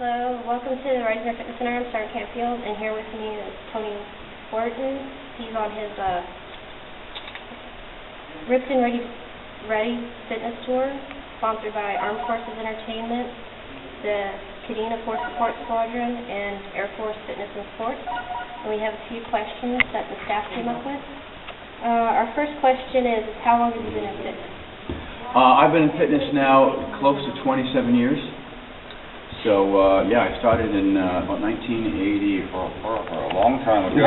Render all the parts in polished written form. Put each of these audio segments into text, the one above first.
Hello, welcome to the Rising Fitness Center. I'm Sarah Campfield, and here with me is Tony Horton. He's on his Ripped and Ready Fitness Tour, sponsored by Armed Forces Entertainment, the Kadena Force Support Squadron, and Air Force Fitness and Sports. And we have a few questions that the staff came up with. Our first question is how long have you been in fitness? I've been in fitness now close to 27 years. So, yeah, I started in about 1980, for a long time ago.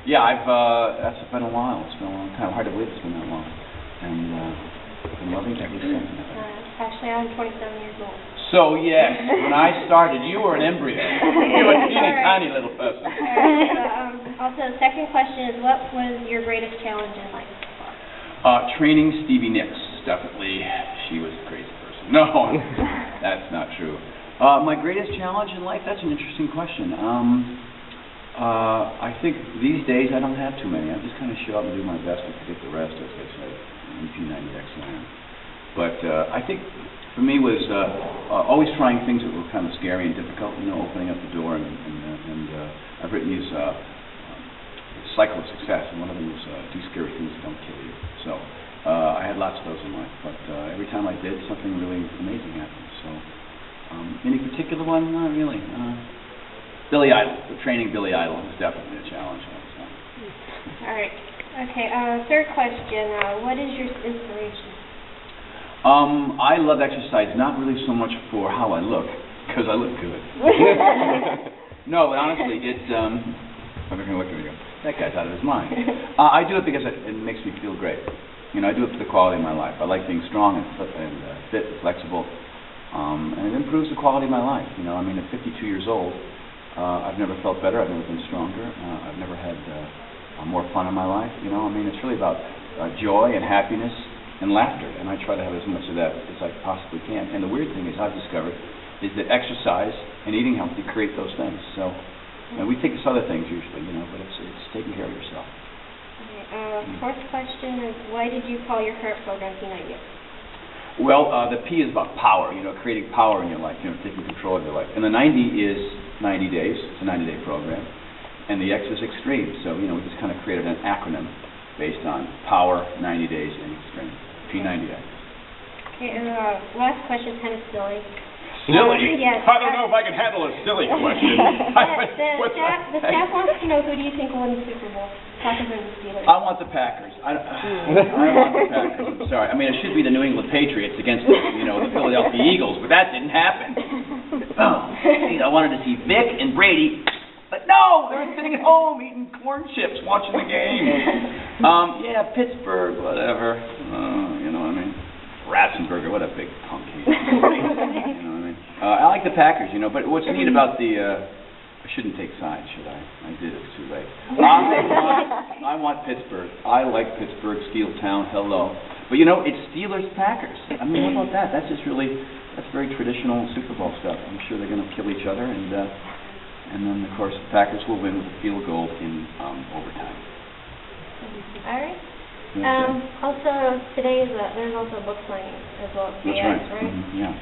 Yeah, that's been a while. It's been a long time. Hard to believe it's been that long. And I've been loving every second of it. Actually, I'm 27 years old. So, yes, when I started, you were an embryo. You were a teeny tiny little person. Also, the second question is, what was your greatest challenge in life? Training Stevie Nicks, definitely. She was a crazy person. No, that's not true. My greatest challenge in life, that's an interesting question. I think these days I don't have too many. I just kind of show up and do my best and forget the rest, as they say, in P90X land. But I think for me was always trying things that were kind of scary and difficult, opening up the door. And I've written these cycle of success, and one of them was do scary things that don't kill you. So I had lots of those in life, but every time I did, something really amazing happened. So any particular one? Not really. Billy Idol, training Billy Idol was definitely a challenge. All right. Okay. Third question: what is your inspiration? I love exercise, not really so much for how I look, because I look good. No, but honestly, it's. I'm going to look at you. That guy's out of his mind. I do it because it makes me feel great. I do it for the quality of my life. I like being strong and fit and flexible, and it improves the quality of my life. At 52 years old, I've never felt better. I've never been stronger. I've never had more fun in my life. It's really about joy and happiness and laughter, and I try to have as much of that as I possibly can. And the weird thing is, I've discovered is that exercise and eating healthy create those things. So. We think it's other things usually, but it's taking care of yourself. Okay, fourth question is, why did you call your current program P90X? Well, the P is about power, creating power in your life, taking control of your life. And the 90 is 90 days. It's a 90-day program. And the X is extreme. So, we just kind of created an acronym based on power, 90 days, and extreme. P90X. Okay, and last question is kind of silly. Silly? Yes. I don't know if I can handle a silly question. The staff wants to know, who do you think will win the Super Bowl? Packers or the Steelers? I want the Packers. I want the Packers. I'm sorry. It should be the New England Patriots against the Philadelphia Eagles, but that didn't happen. I wanted to see Vic and Brady, but no, they were sitting at home eating corn chips, watching the game. Yeah, Pittsburgh, whatever. Ratzenberger, what a big punk he is. I like the Packers, but what's neat about I shouldn't take sides, should I? I did, it's too late. I want Pittsburgh. I like Pittsburgh, Steel Town, hello. But it's Steelers-Packers. How about that? That's very traditional Super Bowl stuff. I'm sure they're going to kill each other, and then, of course, the Packers will win with a field goal in overtime. All right. Also, today there's also a book signing as well. That's right. Mm-hmm. Yeah.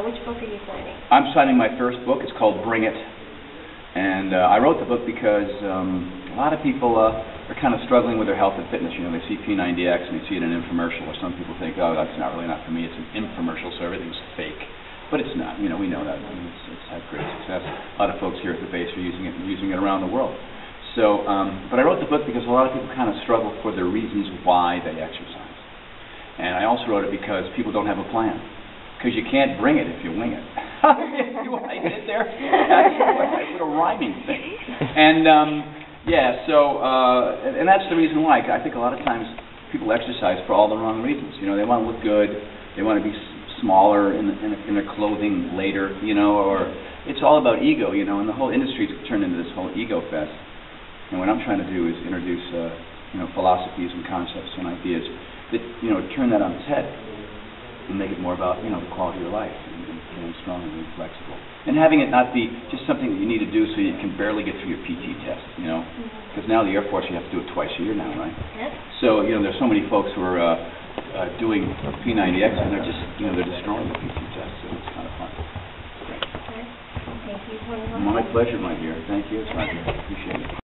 Which book are you signing? I'm signing my first book. It's called Bring It. And I wrote the book because a lot of people are kind of struggling with their health and fitness. They see P90X and they see it in an infomercial, or some people think, oh, that's not for me. It's an infomercial, so everything's fake. But it's not. We know that. It's had great success. A lot of folks here at the base are using it around the world. So, but I wrote the book because a lot of people kind of struggle for the reasons why they exercise. And I also wrote it because people don't have a plan. Because you can't bring it if you wing it. See what I did there? That's a rhyming thing. And, and that's the reason why. I think a lot of times people exercise for all the wrong reasons. They want to look good. They want to be smaller in their clothing later, or it's all about ego, and the whole industry's turned into this whole ego fest. And what I'm trying to do is introduce, philosophies and concepts and ideas that, turn that on its head and make it more about, the quality of your life and feeling strong and being flexible. And having it not be just something that you need to do so you can barely get through your PT test, Because now the Air Force, you have to do it twice a year now, right? Yep. So, there's so many folks who are doing P90X and they're just, they're destroying the PT test, so it's kind of fun. It's great. My pleasure, my dear. Thank you. It's my dear. Appreciate it.